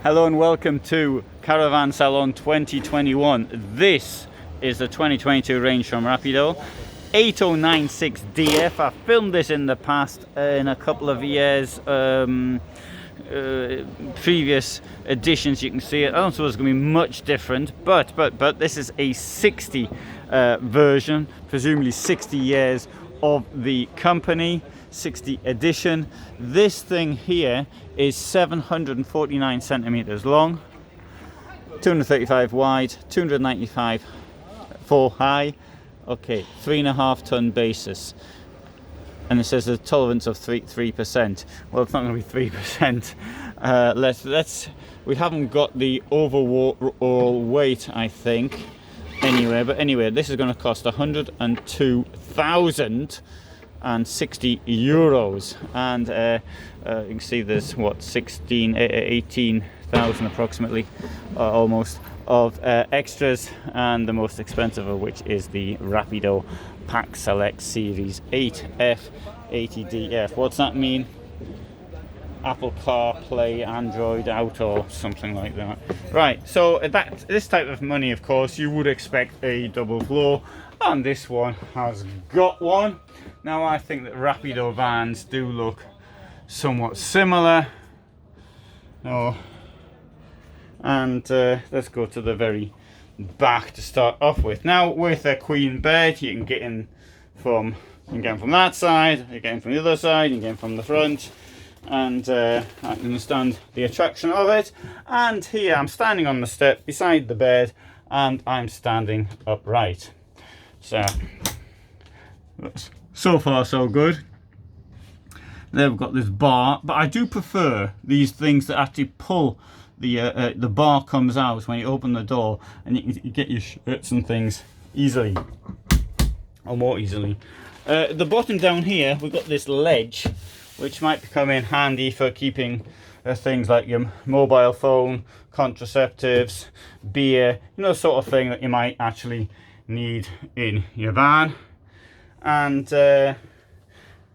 Hello and welcome to Caravan Salon 2021. This is the 2022 range from Rapido. 8096DF. I filmed this in the past in a couple of years. Previous editions, you can see it. I don't suppose it's going to be much different, but this is a 60 version, presumably 60 years of the company. 60 edition. This thing here is 749 centimeters long, 235 wide, 295 4 high. Okay, 3.5 ton basis, and it says a tolerance of 3%. Well, it's not going to be 3%. Let's. We haven't got the overall weight, I think. Anyway, but anyway, this is going to cost 102,060 euros, and you can see there's what 18,000 approximately, almost, of extras, and the most expensive of which is the Rapido Pack Select Series 8F80DF. What's that mean? Apple CarPlay, Android Auto, something like that. Right, so this type of money, of course, you would expect a double floor, and this one has got one. Now, I think that Rapido vans do look somewhat similar. No. And let's go to the very back to start off with. Now, with a queen bed, you can get in from that side, you get in from the other side, you get in from the front, and I understand the attraction of it. And here I'm standing on the step beside the bed, and I'm standing upright. So far so good. There we've got this bar, but I do prefer these things that actually pull the bar comes out when you open the door, and you can get your shirts and things easily, or more easily. The bottom down here, we've got this ledge, which might come in handy for keeping things like your mobile phone, contraceptives, beer, you know, sort of thing that you might actually need in your van. And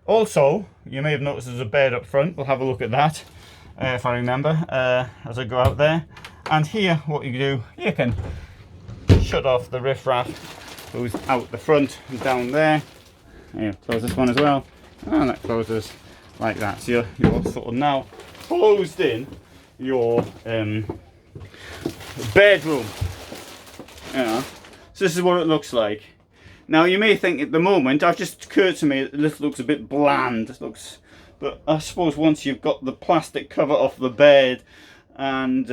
also, you may have noticed there's a bed up front. We'll have a look at that if I remember as I go out there. And here, what you do, you can shut off the riffraff who's out the front and down there. Here, close this one as well, and that closes like that. So you're sort of now closed in your bedroom. Yeah. So this is what it looks like. Now, you may think at the moment, I've just occurred to me, this looks a bit bland. This looks, but I suppose once you've got the plastic cover off the bed and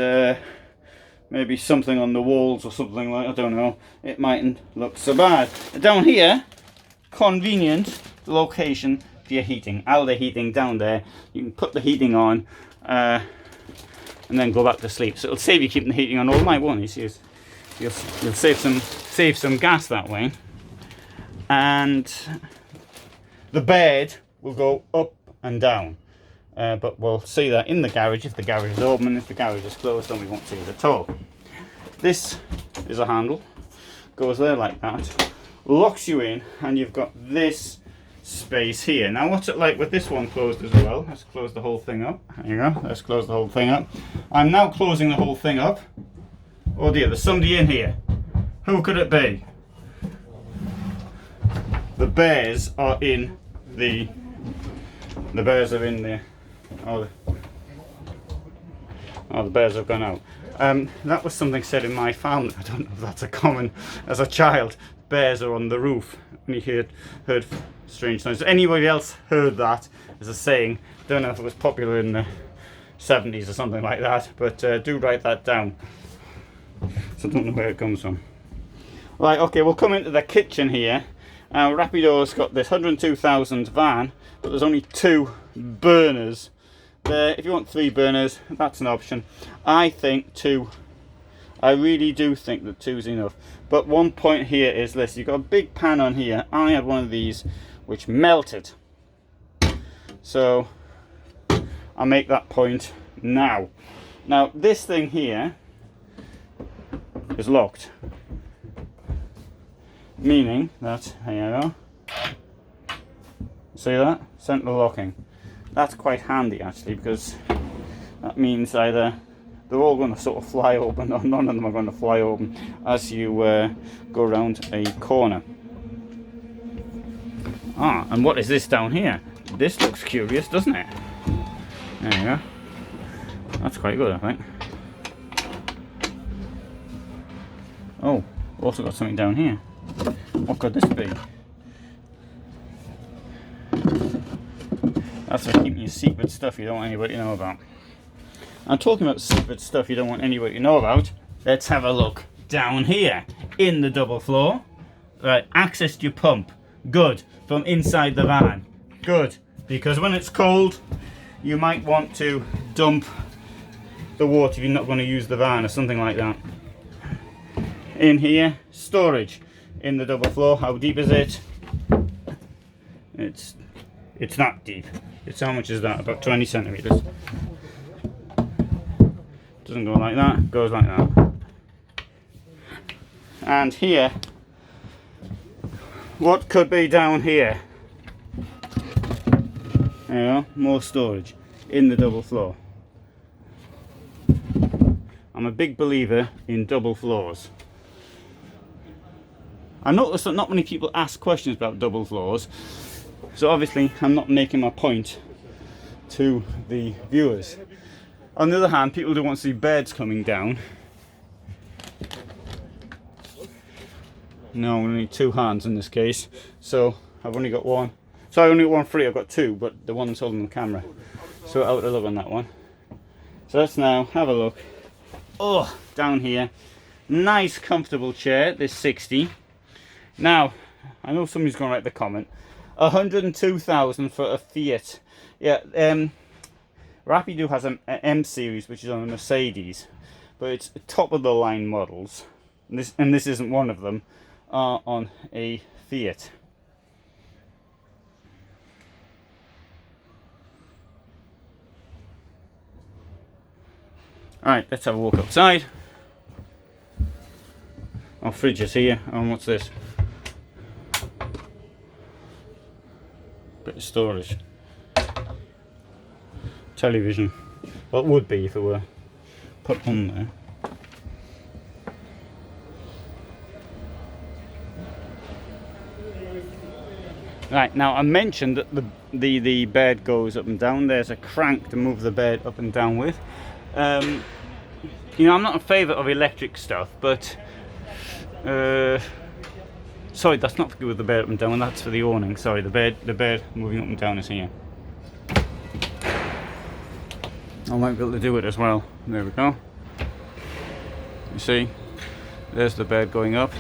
maybe something on the walls or something like, I don't know, it mightn't look so bad. Down here, convenient location for your heating. Alde heating down there. You can put the heating on and then go back to sleep. So it'll save you keeping the heating on all night, won't you? You'll save some gas that way. And the bed will go up and down, but we'll see that in the garage if the garage is open, and if the garage is closed then we won't see it at all. This is a handle, goes there like that, locks you in, and you've got this space here. Now, what's it like with this one closed as well? Let's close the whole thing up. There you go, let's close the whole thing up. I'm now closing the whole thing up. Oh dear, there's somebody in here. Who could it be? The bears are in the bears are in there. Oh, the bears have gone out. That was something said in my family. I don't know if that's a common, as a child, bears are on the roof. And you heard strange noises. Anybody else heard that as a saying? Don't know if it was popular in the 70s or something like that, but do write that down. So I don't know where it comes from. Right, okay, we'll come into the kitchen here. Rapido's got this 102,000 van, but there's only 2 burners there. If you want 3 burners, that's an option. I think 2. I really do think that 2 is enough. But one point here is this: you've got a big pan on here. I had one of these which melted. So I'll make that point now. Now, this thing here is locked. Meaning that, here you go, see that? Central locking. That's quite handy actually, because that means either they're all going to sort of fly open, or none of them are going to fly open as you go around a corner. Ah, and what is this down here? This looks curious, doesn't it? There you go. That's quite good, I think. Oh, also got something down here. What could this be? That's for keeping your secret stuff you don't want anybody to know about. I'm talking about secret stuff you don't want anybody to know about. Let's have a look down here in the double floor. Right, access to your pump. Good. From inside the van. Good. Because when it's cold, you might want to dump the water if you're not going to use the van or something like that. In here, storage in the double floor. How deep is it? It's not deep. It's how much is that? About 20 centimeters. Doesn't go like that, goes like that. And here, what could be down here? There you go, more storage in the double floor. I'm a big believer in double floors. I noticed that not many people ask questions about double floors, so obviously I'm not making my point to the viewers. On the other hand, people do want to see beds coming down. No, we need two hands in this case, so I've only got one. So I only got one free, I've got two, but the one that's holding the camera. So out a look on that one. So let's now have a look. Oh, down here. Nice comfortable chair, this 60. Now, I know somebody's going to write the comment. 102,000 for a Fiat. Yeah, Rapido has an M series, which is on a Mercedes, but it's top of the line models. And this isn't one of them. Are on a Fiat. Alright, let's have a walk outside. Our fridge is here. And what's this? Bit of storage. Television. Well, it would be if it were put on there. Right, now I mentioned that the bed goes up and down. There's a crank to move the bed up and down with. You know, I'm not in favour of electric stuff, but sorry, that's not to do with the bed up and down. That's for the awning. Sorry, the bed moving up and down is here. I might be able to do it as well. There we go. You see, there's the bed going up.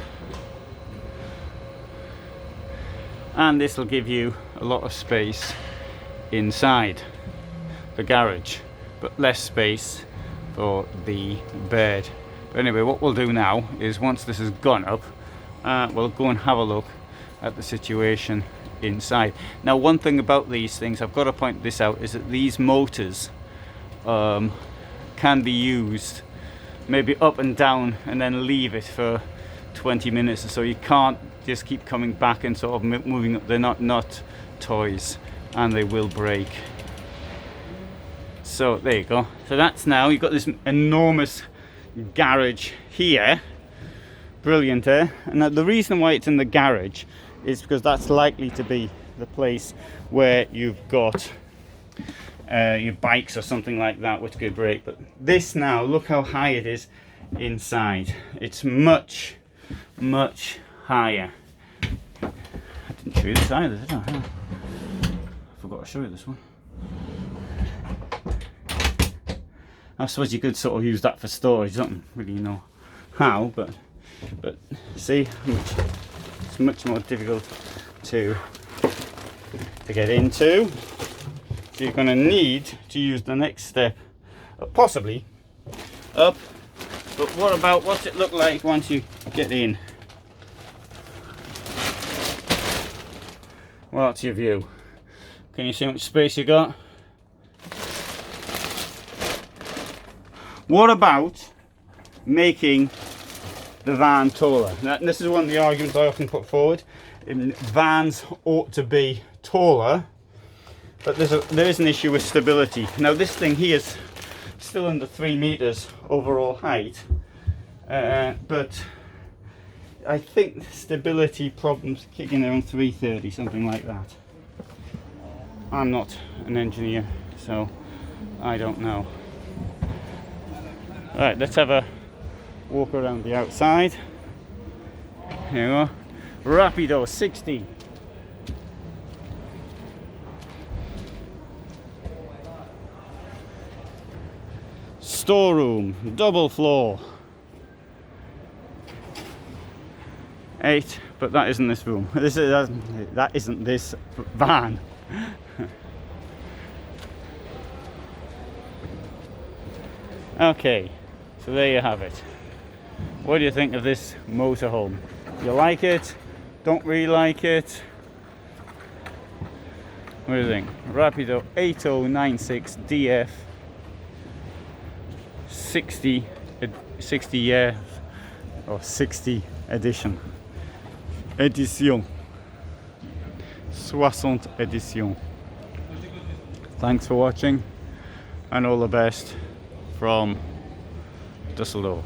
And this will give you a lot of space inside the garage, but less space for the bed. But anyway, what we'll do now is once this has gone up, we'll go and have a look at the situation inside. Now, one thing about these things, I've got to point this out, is that these motors can be used maybe up and down and then leave it for 20 minutes or so. You can't just keep coming back and sort of moving up. They're not toys, and they will break. So there you go. So that's now, you've got this enormous garage here. Brilliant, eh? And the reason why it's in the garage is because that's likely to be the place where you've got your bikes or something like that, which could break. But this now, look how high it is inside. It's much higher. I didn't show you this either, did I? I forgot to show you this one. I suppose you could sort of use that for storage. I don't really know how, but see, it's much more difficult to get into. So you're going to need to use the next step, possibly up. But what about, what's it look like once you get in? Well, that's your view. Can you see how much space you got? What about making the van taller? Now, this is one of the arguments I often put forward. Vans ought to be taller, but there is an issue with stability. Now, this thing here is still under 3 meters overall height, but I think stability problems kicking around 330, something like that. I'm not an engineer, so I don't know. Right, let's have a walk around the outside. Here we go. Rapido 60. Storeroom, double floor. 8, but that isn't this room. That isn't this van. Okay, so there you have it. What do you think of this motorhome? You like it? Don't really like it? What do you think? Rapido 8096 DF 60 year or 60 edition. Edition 60 edition. Thanks for watching and all the best from Düsseldorf.